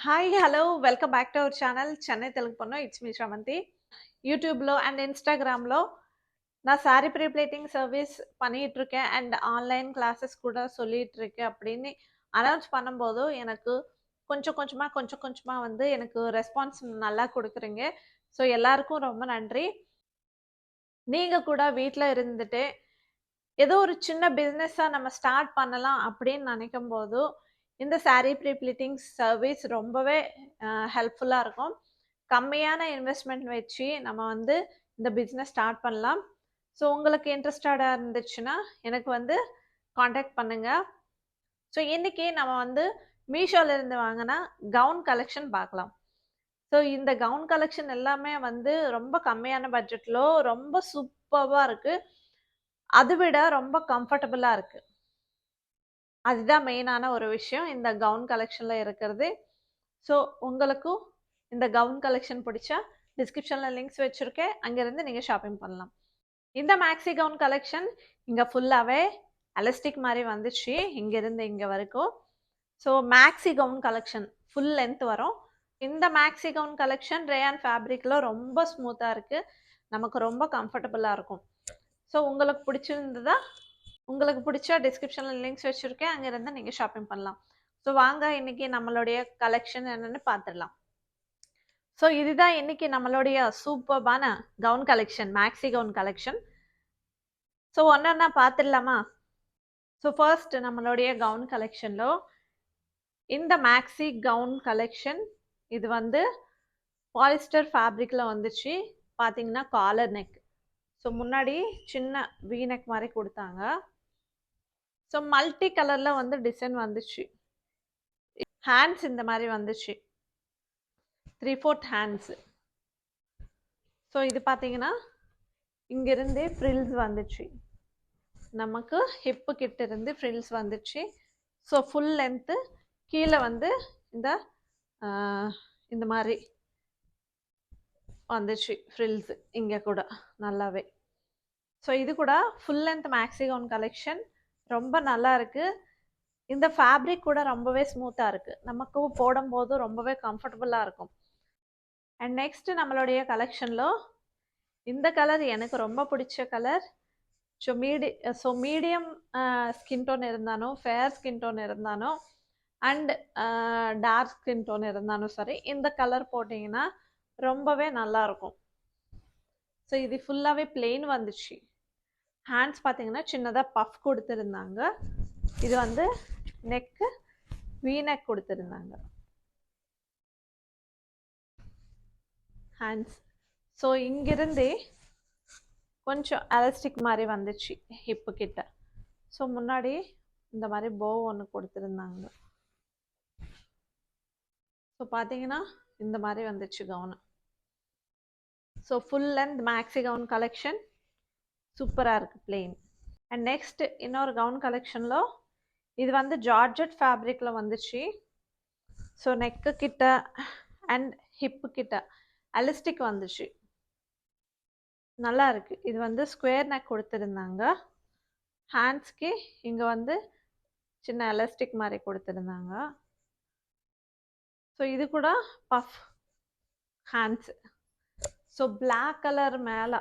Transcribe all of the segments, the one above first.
Hi! Hello! Welcome back to our channel Chennai Telugu పొన్ను. It's me Sravanthi. யூடியூப்ல and இன்ஸ்டாகிராம்ல நான் சாரி ப்ரீ ப்ளீட்டிங் சர்வீஸ் பண்ணிட்டுருக்கேன். அண்ட் ஆன்லைன் கிளாஸஸ் கூட சொல்லிட்டுருக்கேன் அப்படின்னு அனௌன்ஸ் பண்ணும்போது, எனக்கு கொஞ்சம் கொஞ்சமா வந்து எனக்கு ரெஸ்பான்ஸ் நல்லா குடுக்குறீங்க. ஸோ எல்லாருக்கும் ரொம்ப நன்றி. நீங்க கூட வீட்ல இருந்துட்டு, ஏதோ ஒரு சின்ன பிசினஸா நம்ம ஸ்டார்ட் பண்ணலாம் அப்படின்னு நினைக்கும்போது, இந்த சாரி ப்ரீ ப்ளீட்டிங் சர்வீஸ் ரொம்பவே ஹெல்ப்ஃபுல்லா இருக்கும். கம்மியான இன்வெஸ்ட்மென்ட் வச்சு நம்ம வந்து இந்த பிசினஸ் ஸ்டார்ட் பண்ணலாம். ஸோ உங்களுக்கு இன்ட்ரெஸ்டடா இருந்துச்சுன்னா, எனக்கு வந்து கான்டாக்ட் பண்ணுங்க. ஸோ இன்னைக்கு நம்ம வந்து மீஷோல இருந்து வாங்குன கவுன் கலெக்ஷன் பார்க்கலாம். ஸோ இந்த கவுன் கலெக்ஷன் எல்லாமே வந்து ரொம்ப கம்மியான பட்ஜெட்ல ரொம்ப சூப்பர்வா இருக்கு. அதை விட ரொம்ப கம்ஃபர்டபுளா இருக்கு. அதுதான் மெயினான ஒரு விஷயம் இந்த கவுன் கலெக்ஷன்ல இருக்கிறது. ஸோ உங்களுக்கும் இந்த கவுன் கலெக்ஷன் பிடிச்சா டிஸ்கிரிப்ஷன்ல லிங்க்ஸ் வச்சிருக்கேன். அங்கிருந்து நீங்க ஷாப்பிங் பண்ணலாம். இந்த மேக்ஸி கவுன் கலெக்ஷன் இங்க ஃபுல்லாவே எலாஸ்டிக் மாதிரி வந்துச்சு இங்கிருந்து இங்க வரைக்கும். So maxi gown collection full length வரும். இந்த மேக்ஸி கவுன் கலெக்ஷன் ரேயான் ஃபேப்ரிக்ல ரொம்ப ஸ்மூத்தா இருக்கு. நமக்கு ரொம்ப கம்ஃபர்டபுளா இருக்கும். ஸோ உங்களுக்கு பிடிச்சிருந்ததா உங்களுக்கு பிடிச்ச டிஸ்கிரிப்ஷன்ல லிங்க்ஸ் வச்சிருக்கேன். அங்கிருந்து நீங்க ஷாப்பிங் பண்ணலாம். ஸோ வாங்க இன்னைக்கு நம்மளுடைய கலெக்ஷன் என்னன்னு பார்த்துடலாம். ஸோ இதுதான் இன்னைக்கு நம்மளுடைய சூப்பர்பான gown collection, maxi gown collection. So ஒன்னொன்னா பார்த்துடலாமா? ஸோ ஃபர்ஸ்ட் நம்மளுடைய கவுன் கலெக்ஷன்ல இந்த மேக்ஸி கவுன் கலெக்ஷன் இது வந்து பாலிஸ்டர் ஃபேப்ரிக்ல வந்துச்சு. பார்த்தீங்கன்னா காலர் நெக். ஸோ முன்னாடி சின்ன வி நெக் மாதிரி கொடுத்தாங்க. ஸோ மல்டி கலர்ல வந்து டிசைன் வந்துச்சு. ஹேண்ட்ஸ் இந்த மாதிரி வந்துச்சு. 3/4 ஹேண்ட்ஸ். ஸோ இது பார்த்தீங்கன்னா இங்கிருந்தே ஃப்ரில்ஸ் வந்துச்சு. நமக்கு ஹிப்பு கிட்ட இருந்து ஃப்ரில்ஸ் வந்துச்சு. ஸோ ஃபுல் லென்த்து கீழே வந்து இந்த இந்த மாதிரி வந்துச்சு ஃப்ரில்ஸ் இங்கே கூட நல்லாவே. ஸோ இது கூட full length maxi gown collection ரொம்ப நல்லா இருக்கு. இந்த ஃபேப்ரிக் கூட ரொம்பவே ஸ்மூத்தாக இருக்கு. நமக்கு போடும்போது ரொம்பவே கம்ஃபர்டபுளாக இருக்கும். அண்ட் நெக்ஸ்ட் நம்மளுடைய கலெக்ஷன்ல இந்த கலர் எனக்கு ரொம்ப பிடிச்ச colour. So medium skin tone இருந்தாலும் ஃபேர் ஸ்கின் டோன் இருந்தாலும் அண்ட் டார்க் ஸ்கின் டோன் இருந்தாலும் சரி இந்த கலர் போட்டிங்கன்னா ரொம்பவே நல்லா இருக்கும். ஸோ இது ஃபுல்லாகவே பிளெயின் வந்துச்சு. ஹேண்ட்ஸ் பார்த்தீங்கன்னா சின்னதாக பஃப் கொடுத்துருந்தாங்க. இது வந்து நெக்கு வி நெக் கொடுத்துருந்தாங்க. ஹேண்ட்ஸ் ஸோ இங்கிருந்தே கொஞ்சம் எலாஸ்டிக் மாதிரி வந்துச்சு ஹிப்பு கிட்ட. ஸோ முன்னாடி இந்த மாதிரி போ ஒன்று கொடுத்துருந்தாங்க. ஸோ பார்த்தீங்கன்னா இந்த மாதிரி வந்துச்சு gown. So full length maxi gown collection சூப்பராக இருக்குது பிளெயின். அண்ட் நெக்ஸ்ட் இன்னொரு கவுன் கலெக்ஷனில் இது வந்து ஜார்ஜெட் ஃபேப்ரிக்கில் வந்துச்சு. ஸோ நெக்கு கிட்ட அண்ட் ஹிப்பு கிட்ட எலாஸ்டிக் வந்துச்சு. நல்லா இருக்கு. இது வந்து ஸ்கொயர் நெக் கொடுத்துருந்தாங்க. ஹேண்ட்ஸ்க்கு இங்கே வந்து சின்ன எலாஸ்டிக் மாதிரி கொடுத்துருந்தாங்க. ஸோ இது கூட puff hands. So black colour மேலே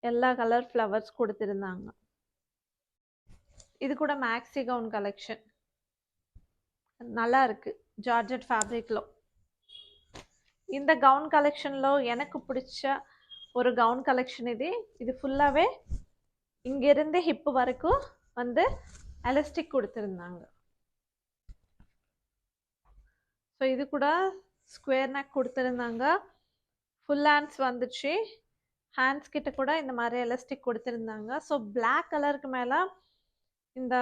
எல்லா கலர் ஃப்ளவர்ஸ் கொடுத்துருந்தாங்க. இது கூட மேக்ஸி கவுன் கலெக்ஷன் நல்லா இருக்கு ஜார்ஜெட் ஃபேப்ரிக்ல. இந்த கவுன் கலெக்ஷன்ல எனக்கு பிடிச்ச ஒரு கவுன் கலெக்ஷன் இது. இது ஃபுல்லாகவே இங்கிருந்து ஹிப்பு வரைக்கும் வந்து எலாஸ்டிக் கொடுத்துருந்தாங்க. ஸோ இது கூட ஸ்கொயர் நெக் கொடுத்துருந்தாங்க. ஃபுல் ஹேண்ட்ஸ் வந்துச்சு. ஹேண்ட்ஸ் கிட்ட கூட இந்த மாதிரி எலாஸ்டிக் கொடுத்துருந்தாங்க. ஸோ பிளாக் கலருக்கு மேலே இந்த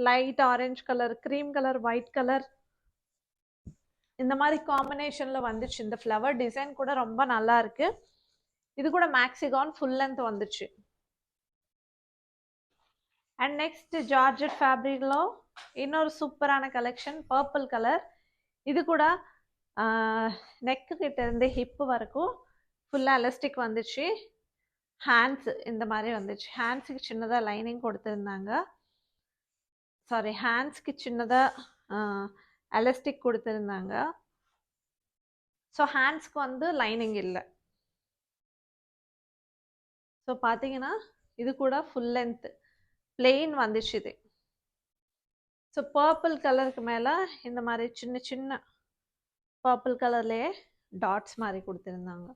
light orange colour, cream colour, white colour இந்த மாதிரி காம்பினேஷனில் வந்துச்சு. இந்த ஃப்ளவர் டிசைன் கூட ரொம்ப நல்லா இருக்கு. இது கூட மேக்ஸி கவுன் ஃபுல் லென்த் வந்துச்சு. அண்ட் நெக்ஸ்ட் ஜார்ஜெட் ஃபேப்ரிக்ல இன்னொரு சூப்பரான கலெக்ஷன் பர்பிள் கலர். இது கூட நெக்கு கிட்ட இருந்து ஹிப்பு வரைக்கும் ஃபுல்லாக எலாஸ்டிக் வந்துச்சு. ஹேண்ட்ஸ் இந்த மாதிரி வந்துச்சு. ஹேண்ட்ஸுக்கு சின்னதாக லைனிங் கொடுத்துருந்தாங்க. சாரி, ஹேண்ட்ஸ்க்கு சின்னதாக எலாஸ்டிக் குடுத்திருந்தாங்க. ஸோ ஹேண்ட்ஸ்க்கு வந்து லைனிங் இல்ல. ஸோ பார்த்தீங்கன்னா, இது கூட ஃபுல் லென்த் பிளெயின் வந்துச்சு இது. ஸோ பர்பிள் கலருக்கு மேல இந்த மாரி சின்ன சின்ன பர்பிள் கலர்லயே டாட்ஸ் மாரி குடுத்திருந்தாங்க.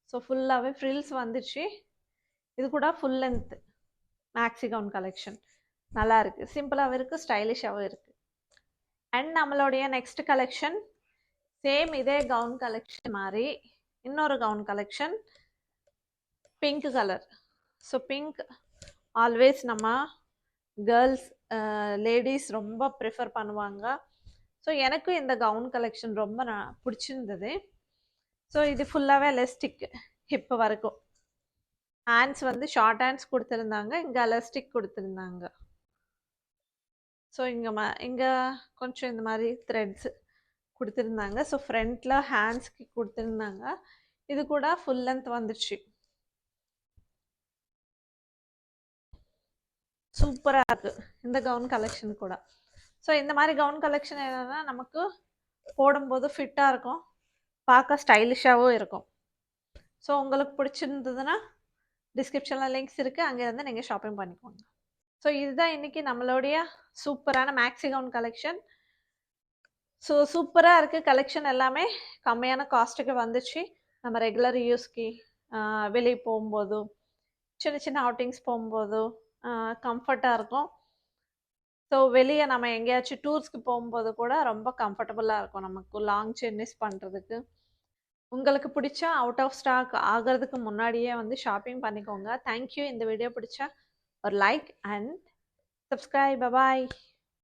ஸோ ஃபுல்லாவே ஃப்ரில்ஸ் வந்துச்சு. இது கூட full length maxi gown collection. நல்லா இருக்கு. சிம்பிளாவும் இருக்கு, ஸ்டைலிஷாவும் இருக்கு. அண்ட் நம்மளுடைய நெக்ஸ்ட் கலெக்ஷன் சேம் இதே கவுன் கலெக்ஷன் மாரி இன்னொரு gown collection pink colour. So pink always நம்ம கேர்ள்ஸ் லேடிஸ் ரொம்ப ப்ரிஃபர் பண்ணுவாங்க. ஸோ எனக்கும் இந்த கவுன் கலெக்ஷன் ரொம்ப பிடிச்சிருந்தது. ஸோ இது ஃபுல்லாகவே எலாஸ்டிக் ஹிப் வரைக்கும். ஹேண்ட்ஸ் வந்து ஷார்ட் ஹேண்ட்ஸ் கொடுத்துருந்தாங்க, இங்கே எலாஸ்டிக் கொடுத்துருந்தாங்க. ஸோ இங்கே கொஞ்சம் இந்த மாதிரி த்ரெட்ஸ் கொடுத்துருந்தாங்க. ஸோ ஃப்ரண்ட்டில் ஹேண்ட்ஸ்க்கு கொடுத்துருந்தாங்க. இது கூட ஃபுல் லென்த் வந்துச்சு. சூப்பராக இருக்குது இந்த கவுன் கலெக்ஷன் கூட. ஸோ இந்த மாதிரி கவுன் கலெக்ஷன் என்னென்னா நமக்கு போடும்போது ஃபிட்டாக இருக்கும், பார்க்க ஸ்டைலிஷாகவும் இருக்கும். ஸோ உங்களுக்கு பிடிச்சிருந்ததுன்னா டிஸ்கிரிப்ஷனில் லிங்க்ஸ் இருக்குது, அங்கேருந்து நீங்கள் ஷாப்பிங் பண்ணிக்கோங்க. ஸோ இதுதான் இன்றைக்கி நம்மளுடைய சூப்பரான மேக்ஸி கவுன் கலெக்ஷன். ஸோ சூப்பராக இருக்குது கலெக்ஷன், எல்லாமே கம்மியான காஸ்ட்டுக்கு வந்துச்சு. நம்ம ரெகுலர் யூஸ்க்கு வெளியே போகும்போதும் சின்ன சின்ன அவுட்டிங்ஸ் போகும்போதும் கம்ஃபர்ட்டாக இருக்கும். ஸோ வெளியே நம்ம எங்கேயாச்சும் டூர்ஸ்க்கு போகும்போது கூட ரொம்ப கம்ஃபர்டபுளாக இருக்கும் நமக்கு லாங் ஜெர்னிஸ் பண்ணுறதுக்கு. உங்களுக்கு பிடிச்சா அவுட் ஆஃப் ஸ்டாக் ஆகிறதுக்கு முன்னாடியே வந்து ஷாப்பிங் பண்ணிக்கோங்க. தேங்க்யூ. இந்த வீடியோ பிடிச்சா ஒரு லைக் அண்ட் சப்ஸ்கிரைப். பாய்.